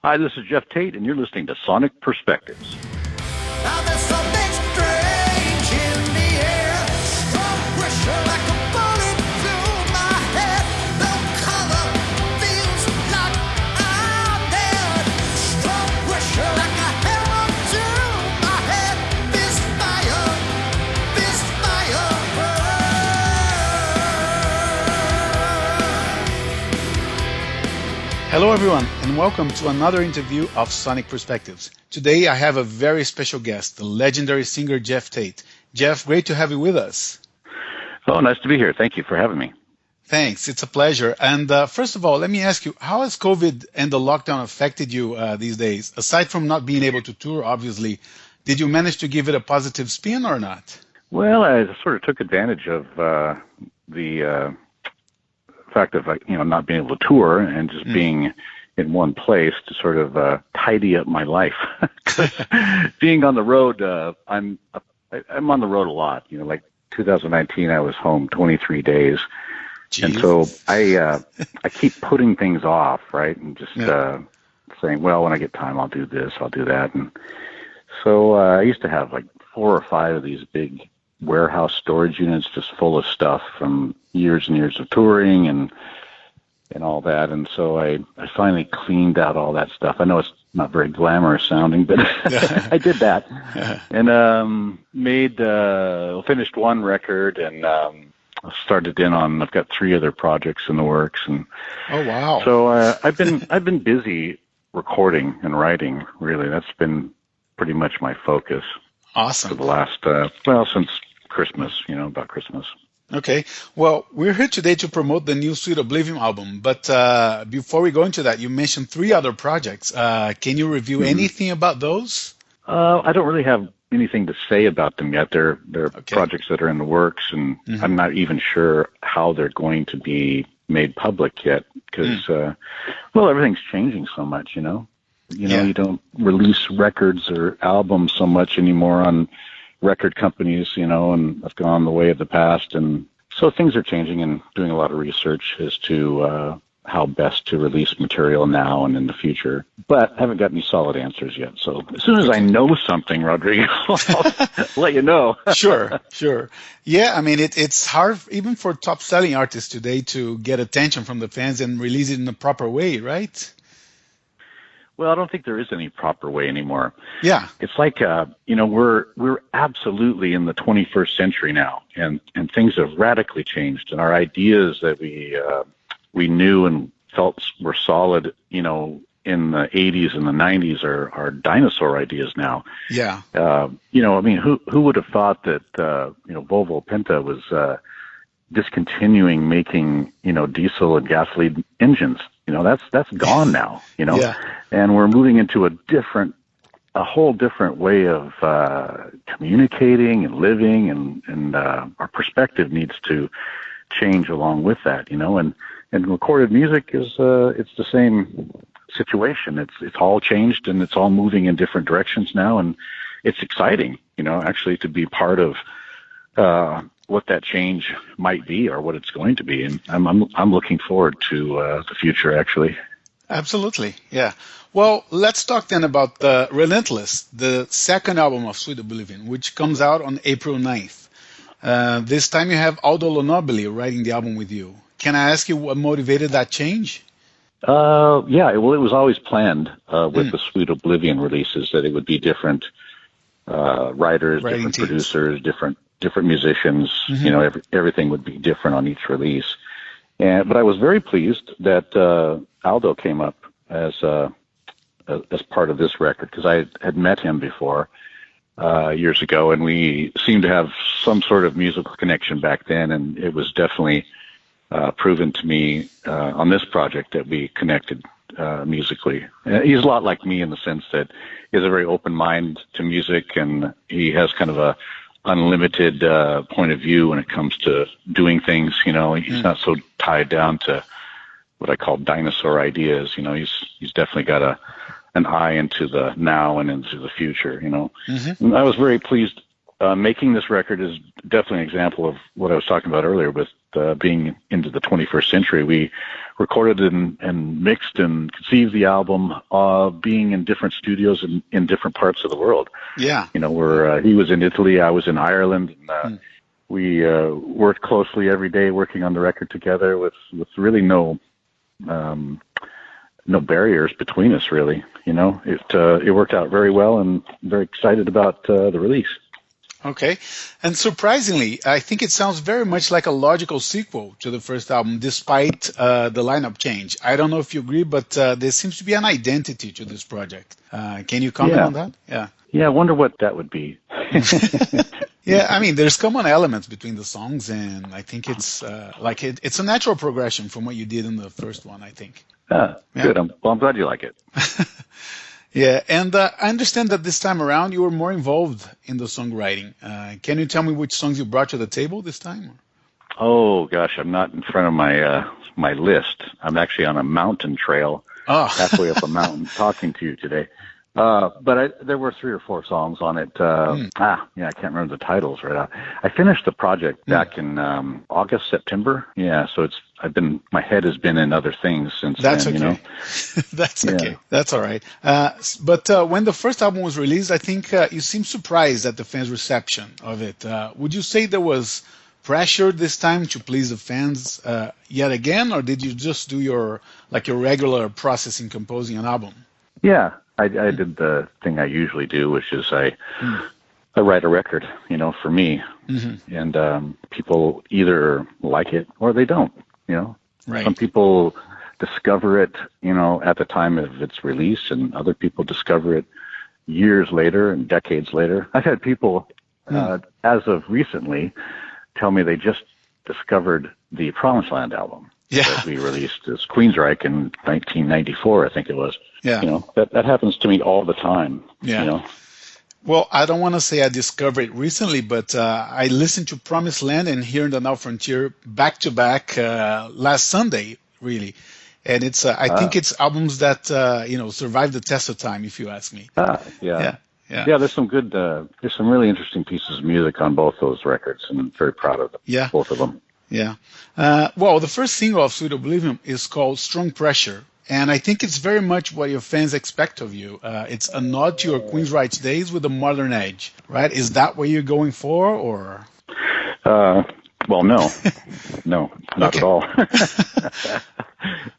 Hi, this is Geoff Tate, and you're listening to Sonic Perspectives. Now there's something strange in the air. Strong pressure like a bullet through my head. No color feels like I'm dead. Strong pressure like a hammer to my head. This fire burns. Hello everyone, and welcome to another interview of Sonic Perspectives. Today I have a very special guest, the legendary singer Geoff Tate. Geoff, great to have you with us. Oh, nice to be here. Thank you for having me. Thanks, it's a pleasure. And first of all, let me ask you, how has COVID and the lockdown affected you these days? Aside from not being able to tour, obviously, did you manage to give it a positive spin or not? Well, I sort of took advantage of the fact of not being able to tour and just being in one place to sort of tidy up my life. Being on the road, I'm on the road a lot. Like 2019, I was home 23 days. Jeez. And so I keep putting things off, right? And just saying, well, when I get time, I'll do this, I'll do that. And so I used to have like 4 or 5 of these big warehouse storage units just full of stuff from years and years of touring and all that. And so I finally cleaned out all that stuff. I know it's not very glamorous sounding, but I did that. And finished one record and started in on, I've got 3 other projects in the works. And oh, wow. So I've been busy recording and writing, really. That's been pretty much my focus. Awesome. For the last, since Christmas, about Christmas. Okay. Well, we're here today to promote the new Sweet Oblivion album. But before we go into that, you mentioned 3 other projects. Can you review anything about those? I don't really have anything to say about them yet. They're projects that are in the works, and I'm not even sure how they're going to be made public yet because, everything's changing so much, You don't release records or albums so much anymore on record companies, and I've gone the way of the past. And so things are changing and doing a lot of research as to how best to release material now and in the future. But I haven't got any solid answers yet. So as soon as I know something, Rodrigo, I'll let you know. Sure. Yeah, I mean, it's hard even for top-selling artists today to get attention from the fans and release it in a proper way, right? Well, I don't think there is any proper way anymore. Yeah. It's like, we're absolutely in the 21st century now, and things have radically changed, and our ideas that we knew and felt were solid, in the 80s and the 90s are dinosaur ideas now. Yeah. Who would have thought that, Volvo Penta was discontinuing making, diesel and gasoline engines? That's gone now, Yeah. And we're moving into a whole different way of communicating and living, and our perspective needs to change along with that, and recorded music is it's the same situation. It's all changed and it's all moving in different directions now, and it's exciting, actually to be part of what that change might be or what it's going to be. And I'm looking forward to the future, actually. Absolutely, yeah. Well, let's talk then about Relentless, the second album of Sweet Oblivion, which comes out on April 9th. This time you have Aldo Lonobile writing the album with you. Can I ask you what motivated that change? Well, it was always planned with the Sweet Oblivion releases that it would be different writers, Writing different teams. producers, different musicians. Everything would be different on each release. But I was very pleased that Aldo came up as part of this record, because I had met him before years ago, and we seemed to have some sort of musical connection back then, and it was definitely proven to me on this project that we connected musically. He's a lot like me in the sense that he has a very open mind to music, and he has kind of a unlimited point of view when it comes to doing things. He's not so tied down to what I call dinosaur ideas. He's definitely got an eye into the now and into the future. And I was very pleased. Making this record is definitely an example of what I was talking about earlier with being into the 21st century. We recorded and mixed and conceived the album being in different studios in different parts of the world. Yeah. Where he was in Italy, I was in Ireland, and we worked closely every day working on the record together with really no barriers between us, really. It worked out very well, and very excited about the release. Okay. And surprisingly, I think it sounds very much like a logical sequel to the first album, despite the lineup change. I don't know if you agree, but there seems to be an identity to this project. Can you comment on that? Yeah. Yeah, I wonder what that would be. Yeah, I mean, there's common elements between the songs, and I think it's it's a natural progression from what you did in the first one, I think. Good. I'm glad you like it. Yeah, and I understand that this time around you were more involved in the songwriting. Can you tell me which songs you brought to the table this time? Oh gosh, I'm not in front of my list. I'm actually on a mountain trail, halfway up a mountain, talking to you today. But there were 3 or 4 songs on it. I can't remember the titles right now. I finished the project back in August, September. Yeah, so my head has been in other things since That's then. Okay. That's okay. That's all right. But when the first album was released, I think you seemed surprised at the fans' reception of it. Would you say there was pressure this time to please the fans yet again, or did you just do your regular process in composing an album? Yeah. I did the thing I usually do, which is I write a record, for me, and people either like it or they don't. Right. Some people discover it, at the time of its release, and other people discover it years later and decades later. I've had people, as of recently, tell me they just discovered the Promised Land album. Yeah. That we released as Queensrÿche in 1994, I think it was. Yeah. That happens to me all the time. Yeah. Well, I don't want to say I discovered it recently, but I listened to Promised Land and Here in the Now Frontier back to back last Sunday, really. And it's I think it's albums that survive the test of time, if you ask me. Yeah. There's some good, there's some really interesting pieces of music on both those records, and I'm very proud of them. Yeah. Both of them. Yeah. Well, the first single of Sweet Oblivion is called Strong Pressure, and I think it's very much what your fans expect of you. It's a nod to your Queensrÿche days with a modern edge, right? Is that what you're going for, or? Well, no, not at all.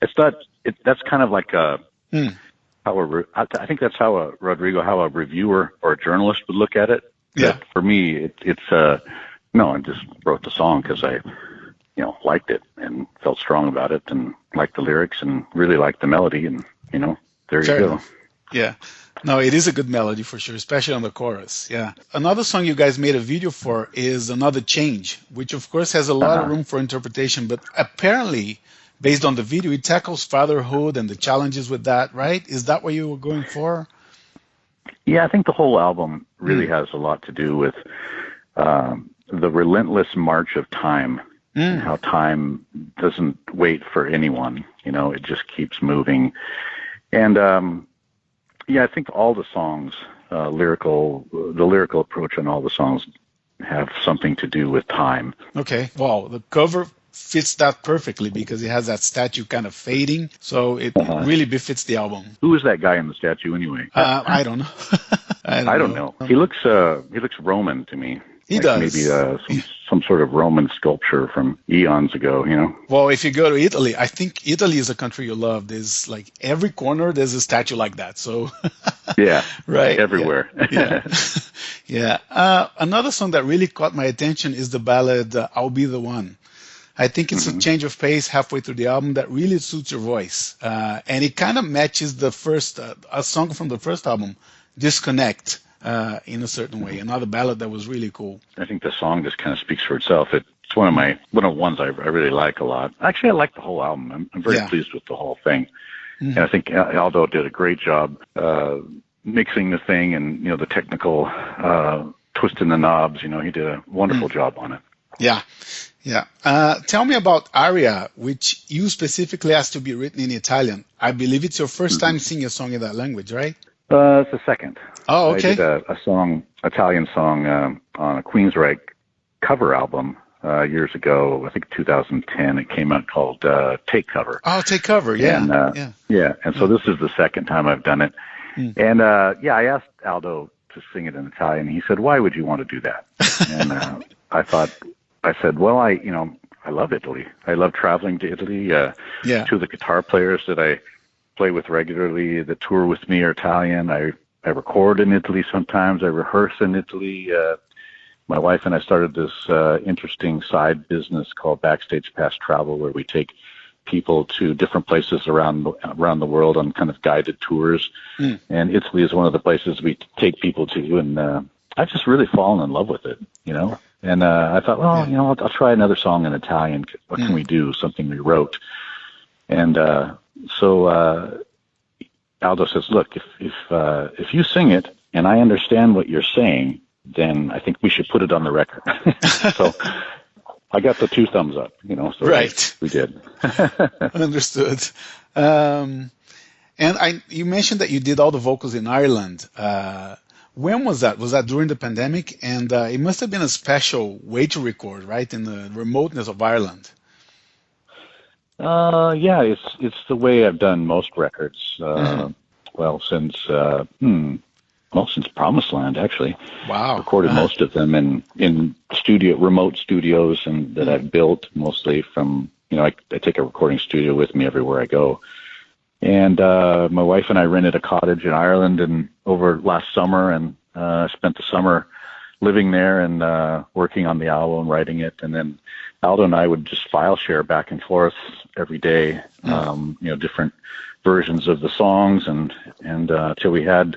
It's not. That's kind of like I think that's how a reviewer or a journalist would look at it. Yeah. But for me, I just wrote the song because I liked it and felt strong about it and liked the lyrics and really liked the melody, and there you go. Yeah. No, it is a good melody for sure, especially on the chorus. Yeah. Another song you guys made a video for is Another Change, which of course has a lot of room for interpretation, but apparently, based on the video, it tackles fatherhood and the challenges with that, right? Is that what you were going for? Yeah, I think the whole album really has a lot to do with the relentless march of time. How time doesn't wait for anyone, it just keeps moving. And, I think all the songs, the lyrical approach on all the songs have something to do with time. Okay. Wow. The cover fits that perfectly because it has that statue kind of fading. So it really befits the album. Who is that guy in the statue anyway? I don't know. I don't know. He looks Roman to me. He does. Maybe some sort of Roman sculpture from eons ago, Well, if you go to Italy, I think Italy is a country you love. There's every corner, there's a statue like that. So yeah, right, everywhere. Yeah. Another song that really caught my attention is the ballad "I'll Be the One." I think it's a change of pace halfway through the album that really suits your voice, and it kind of matches the first a song from the first album, "Disconnect." In a certain way, another ballad that was really cool. I think the song just kind of speaks for itself. It's one of the ones I really like a lot. Actually, I like the whole album. I'm very pleased with the whole thing, and I think Aldo did a great job mixing the thing and the technical twisting the knobs. He did a wonderful job on it. Yeah. Tell me about Aria, which you specifically asked to be written in Italian. I believe it's your first time singing a song in that language, right? It's the second. Oh, okay. I did a Italian song, on a Queensryche cover album years ago. I think 2010. It came out called Take Cover. Oh, Take Cover, yeah. And, yeah. And so this is the second time I've done it. And I asked Aldo to sing it in Italian. He said, "Why would you want to do that?" And I said, "Well, I love Italy. I love traveling to Italy. Two of the guitar players that I play with regularly that tour with me are Italian. I record in Italy sometimes. I rehearse in Italy. My wife and I started this interesting side business called Backstage Pass Travel, where we take people to different places around the world on kind of guided tours. And Italy is one of the places we take people to. And I've just really fallen in love with it, you know. And I thought, well, you know, I'll try another song in Italian. What can we do? Something we wrote. And so Aldo says, "Look, if you sing it and I understand what you're saying, then I think we should put it on the record." So I got the 2 thumbs up, you know. So right. We did. Understood. And you mentioned that you did all the vocals in Ireland. When was that? Was that during the pandemic? And it must have been a special way to record, right, in the remoteness of Ireland. Yeah, it's the way I've done most records. Well, since Promised Land, actually. Wow. Recorded most of them in remote studios and that I've built mostly from, you know, I take a recording studio with me everywhere I go. And my wife and I rented a cottage in Ireland and over last summer and spent the summer living there and working on the album, writing it. And then Aldo and I would just file share back and forth every day, you know, different versions of the songs and till we had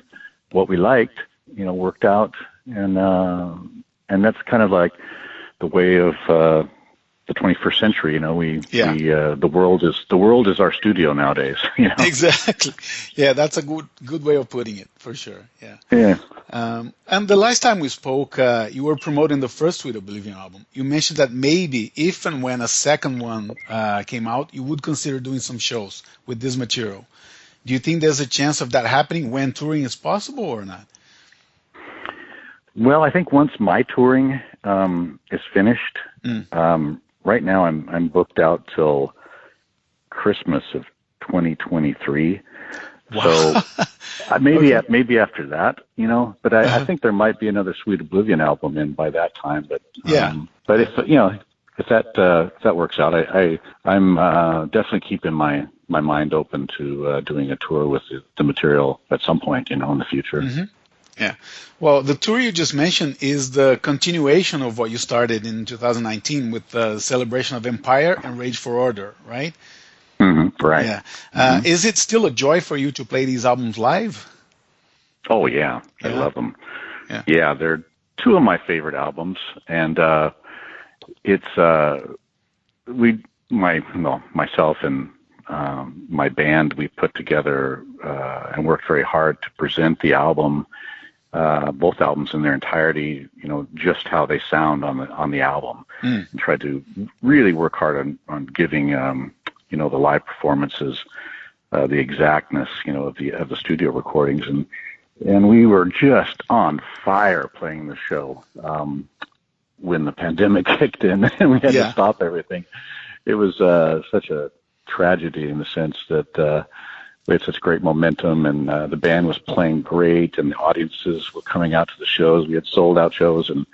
what we liked, you know, worked out. And that's kind of like the way of the 21st century, you know, the world is our studio nowadays, you know. Exactly. Yeah, that's a good way of putting it, for sure. Yeah. Yeah. And the last time we spoke, you were promoting the first Sweet Oblivion album. You mentioned that maybe if and when a second one came out, you would consider doing some shows with this material. Do you think there's a chance of that happening when touring is possible or not? Well, I think once my touring is finished, right now I'm booked out till Christmas of 2023. Wow. So maybe after that, you know. But I think there might be another Sweet Oblivion album in by that time. But but if you know if that works out, I'm definitely keeping my mind open to doing a tour with the material at some point, you know, in the future. Mm-hmm. Yeah. Well, the tour you just mentioned is the continuation of what you started in 2019 with the Celebration of Empire and Rage for Order, right? Mm-hmm. Right. Yeah. Is it still a joy for you to play these albums live? Oh, yeah. I love them. Yeah, they're 2 of my favorite albums. And it's myself and my band, we put together and worked very hard to present the album, both albums in their entirety, you know, just how they sound on the album, and tried to really work hard on giving, you know, the live performances, the exactness, you know, of the studio recordings, and we were just on fire playing the show when the pandemic kicked in and we had to stop everything. It was such a tragedy in the sense that we had such great momentum and the band was playing great and the audiences were coming out to the shows. We had sold out shows and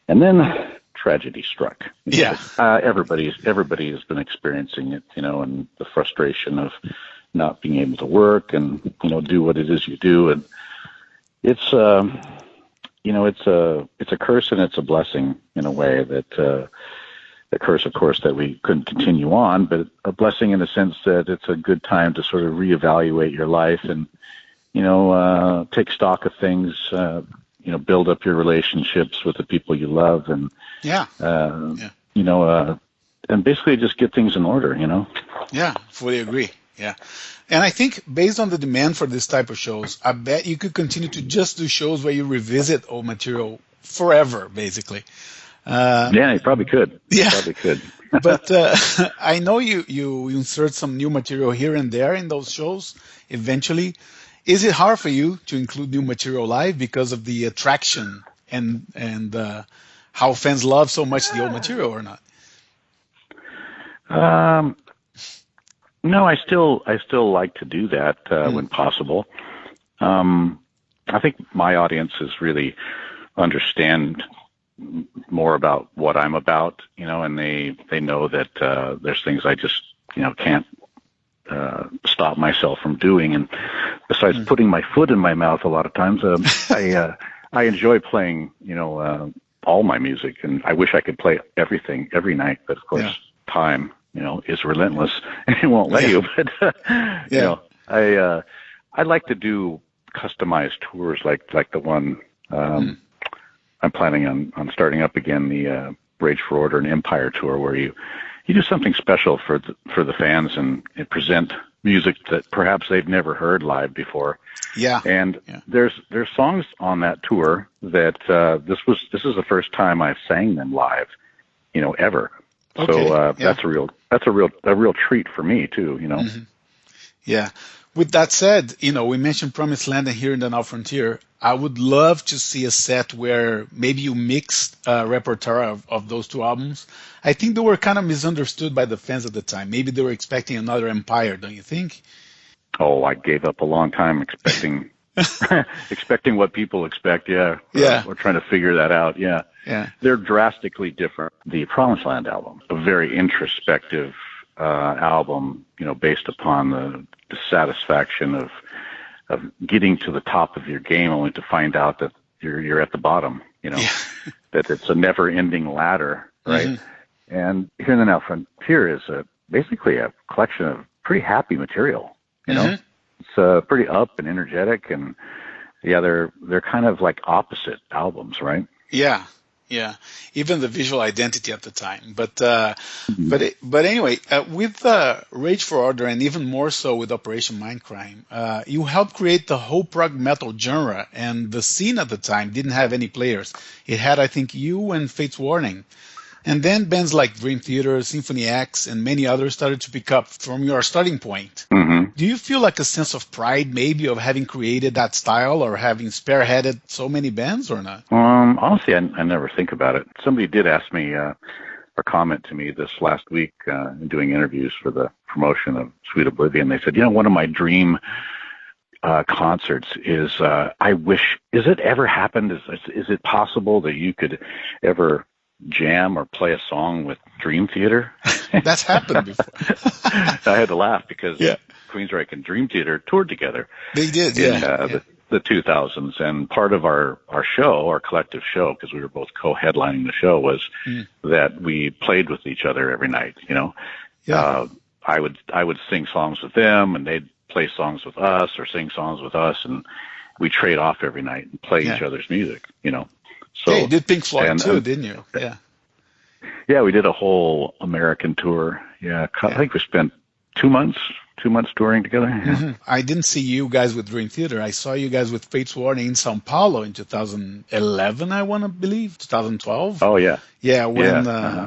then tragedy struck. Yeah. Everybody has been experiencing it, you know, and the frustration of not being able to work and, you know, do what it is you do. And it's, you know, it's a curse and it's a blessing in a way that, the curse, of course, that we couldn't continue on, but a blessing in the sense that it's a good time to sort of reevaluate your life and, you know, take stock of things, you know, build up your relationships with the people you love and, you know, and basically just get things in order, you know? Yeah, fully agree. Yeah. And I think based on the demand for this type of shows, I bet you could continue to just do shows where you revisit old material forever, basically. Yeah, you probably could. Yeah, probably could. But I know you insert some new material here and there in those shows eventually. Is it hard for you to include new material live because of the attraction and how fans love so much the old material or not? No, I still like to do that when possible. I think my audiences really understand more about what I'm about, and they know that there's things I just can't stop myself from doing. And besides putting my foot in my mouth a lot of times, I enjoy playing all my music, and I wish I could play everything every night, but of course time is relentless and it won't let you. But I like to do customized tours like the one I'm planning on starting up again, the Rage for Order and Empire tour, where you do something special for the fans and present music that perhaps they've never heard live before. And there's songs on that tour that this is the first time I've sang them live, ever. Okay. So that's a real treat for me too, Yeah. With that said, we mentioned Promised Land and Here in the Now Frontier. I would love to see a set where maybe you mixed a repertoire of those two albums. I think they were kind of misunderstood by the fans at the time. Maybe they were expecting another Empire, don't you think? Oh, I gave up a long time expecting expecting what people expect. We're trying to figure that out. They're drastically different. The Promised Land album, a very introspective album, based upon the satisfaction of getting to the top of your game only to find out that you're at the bottom, that it's a never-ending ladder, right? And Here in the Now Frontier is basically a collection of pretty happy material, It's pretty up and energetic, and they're kind of like opposite albums, right? Yeah, even the visual identity at the time. But anyway, with Rage for Order, and even more so with Operation Mindcrime, you helped create the whole prog metal genre, and the scene at the time didn't have any players. It had, I think, you and Fate's Warning. And then bands like Dream Theater, Symphony X, and many others started to pick up from your starting point. Do you feel like a sense of pride, maybe, of having created that style or having spearheaded so many bands, or not? Honestly, I never think about it. Somebody did ask me or comment to me this last week in doing interviews for the promotion of Sweet Oblivion. They said, one of my dream concerts is, I wish, is it ever happened? Is it possible that you could ever jam or play a song with Dream Theater? That's happened before. I had to laugh because Queensrÿche and Dream Theater toured together. They did, in the 2000s, and part of our show, our collective show, because we were both co-headlining the show, was that we played with each other every night. I would sing songs with them, and they'd play songs with us or sing songs with us, and we trade off every night and play each other's music. So you did Pink Floyd too, didn't you? Yeah, we did a whole American tour. I think we spent 2 months touring together. I didn't see you guys with Dream Theater. I saw you guys with Fate's Warning in Sao Paulo in 2011, I want to believe, 2012. Oh, yeah. Yeah, when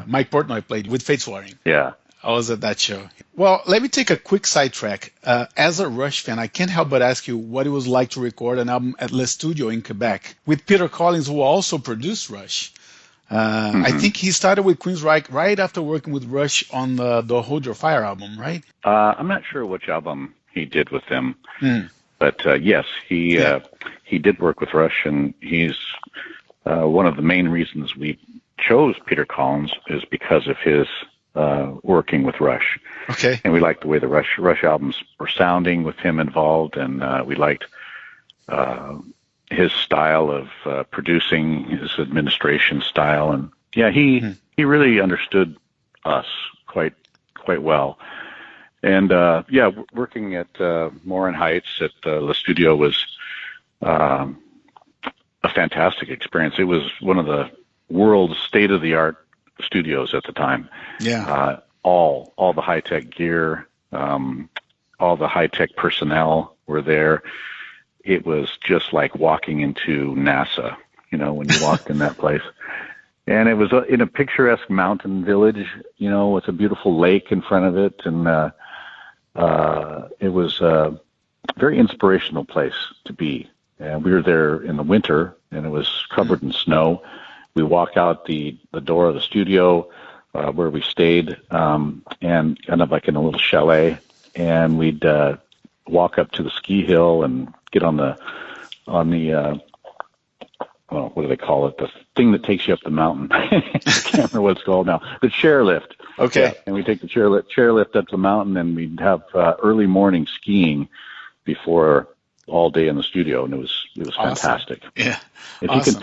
Mike Portnoy played with Fate's Warning. Yeah. I was at that show. Well, let me take a quick sidetrack. As a Rush fan, I can't help but ask you what it was like to record an album at Le Studio in Quebec with Peter Collins, who also produced Rush. I think he started with Queensrÿche right after working with Rush on the Hold Your Fire album, right? I'm not sure which album he did with them, but yes, he did work with Rush, and he's one of the main reasons we chose Peter Collins is because of his working with Rush. Okay. And we liked the way the Rush albums were sounding with him involved, and we liked his style of producing, his administration style, and he really understood us quite well. And working at Morin Heights at Le Studio was a fantastic experience. It was one of the world's state-of-the-art studios at the time. All the high-tech gear, all the high-tech personnel were there. It was just like walking into NASA, when you walked in that place. And it was in a picturesque mountain village, with a beautiful lake in front of it. And it was a very inspirational place to be. And we were there in the winter, and it was covered in snow. we walk out the door of the studio where we stayed, and kind of like in a little chalet, and we'd walk up to the ski hill and get on the well, what do they call it? The thing that takes you up the mountain. I can't remember what it's called now. The chairlift. Okay. Yeah, and we take the chairlift up the mountain, and we'd have early morning skiing before all day in the studio, and it was Awesome. Fantastic. Yeah. If Awesome. you can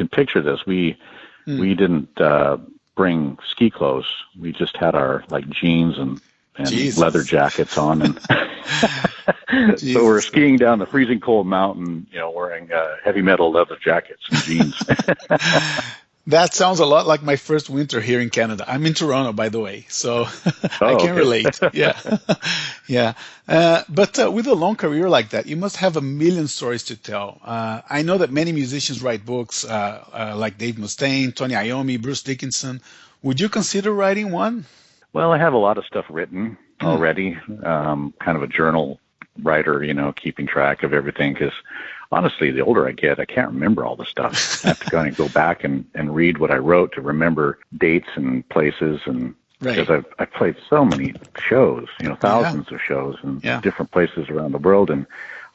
picture this, we didn't bring ski clothes. We just had our like jeans and Jesus. leather jackets on, and so we're skiing down the freezing cold mountain, wearing heavy metal leather jackets and jeans. That sounds a lot like my first winter here in Canada. I'm in Toronto, by the way, so I can relate. Yeah. Yeah. But with a long career like that, you must have a million stories to tell. I know that many musicians write books like Dave Mustaine, Tony Iommi, Bruce Dickinson. Would you consider writing one? Well, I have a lot of stuff written already, kind of a journal writer, keeping track of everything, because honestly, the older I get, I can't remember all the stuff. I have to kind of go back and read what I wrote to remember dates and places, and because I've played so many shows, thousands of shows in different places around the world, and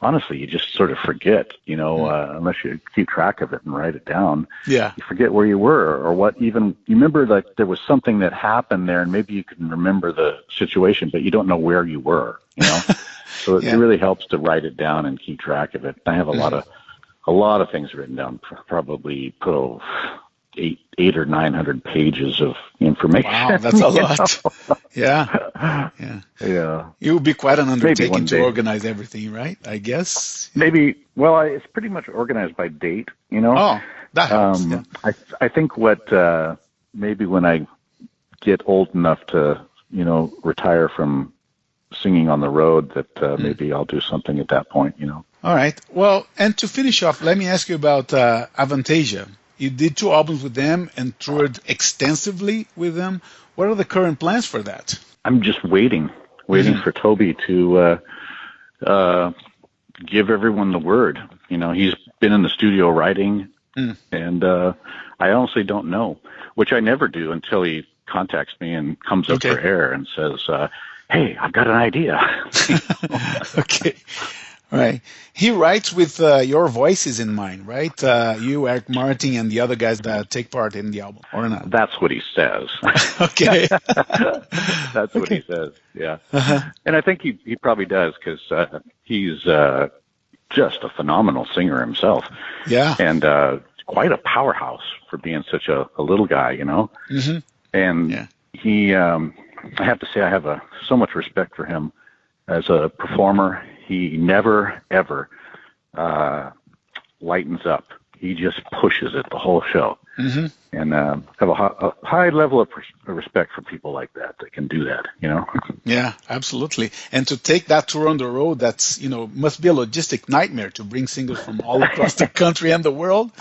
honestly, you just sort of forget, unless you keep track of it and write it down. Yeah. You forget where you were or what you remember like there was something that happened there, and maybe you can remember the situation, but you don't know where you were, So it really helps to write it down and keep track of it. I have a lot of things written down, probably 800 or 900 pages of information. Wow, that's a lot. Yeah. It would be quite an undertaking to organize everything, right? I guess. Maybe. Well, it's pretty much organized by date. Oh, that helps. I think what maybe when I get old enough to retire from singing on the road, that maybe I'll do something at that point. All right. Well, and to finish off, let me ask you about Avantasia. You did 2 albums with them and toured extensively with them. What are the current plans for that? I'm just waiting for Toby to give everyone the word. He's been in the studio writing, and I honestly don't know, which I never do until he contacts me and comes up for air and says, hey, I've got an idea. Okay. Right. He writes with your voices in mind, right? You, Eric Martin, and the other guys that take part in the album, or not? That's what he says. Okay. That's what he says, yeah. And I think he probably does, because he's just a phenomenal singer himself. Yeah. And quite a powerhouse for being such a little guy, Mm-hmm. And he, I have to say, I have so much respect for him as a performer. He never, ever lightens up. He just pushes it the whole show. Mm-hmm. And have a high level of respect for people like that can do that, Yeah, absolutely. And to take that tour on the road, that's, must be a logistic nightmare to bring singers from all across the country and the world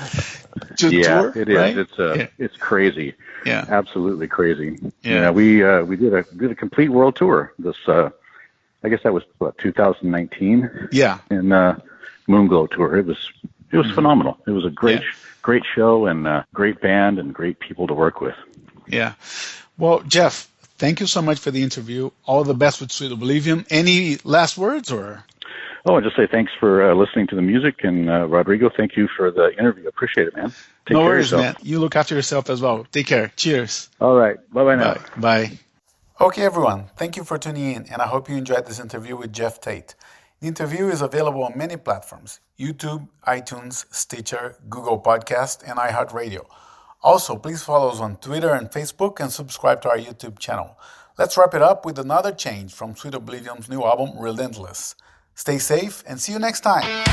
to tour. Yeah, it is. Right? It's crazy. Yeah, absolutely crazy. Yeah, we did a complete world tour. This, I guess that was 2019. Yeah, and Moonglow tour. It was phenomenal. It was a great show, and great band and great people to work with. Yeah. Well, Geoff, thank you so much for the interview. All the best with Sweet Oblivion. Any last words, or? Oh, I'll just say thanks for listening to the music, and Rodrigo, thank you for the interview. Appreciate it, man. Take no care worries, of yourself. Man. You look after yourself as well. Take care. Cheers. All right. Bye-bye now. Bye. Okay, everyone. Thank you for tuning in, and I hope you enjoyed this interview with Geoff Tate. The interview is available on many platforms: YouTube, iTunes, Stitcher, Google Podcast, and iHeartRadio. Also, please follow us on Twitter and Facebook, and subscribe to our YouTube channel. Let's wrap it up with another change from Sweet Oblivion's new album, Relentless. Stay safe, and see you next time.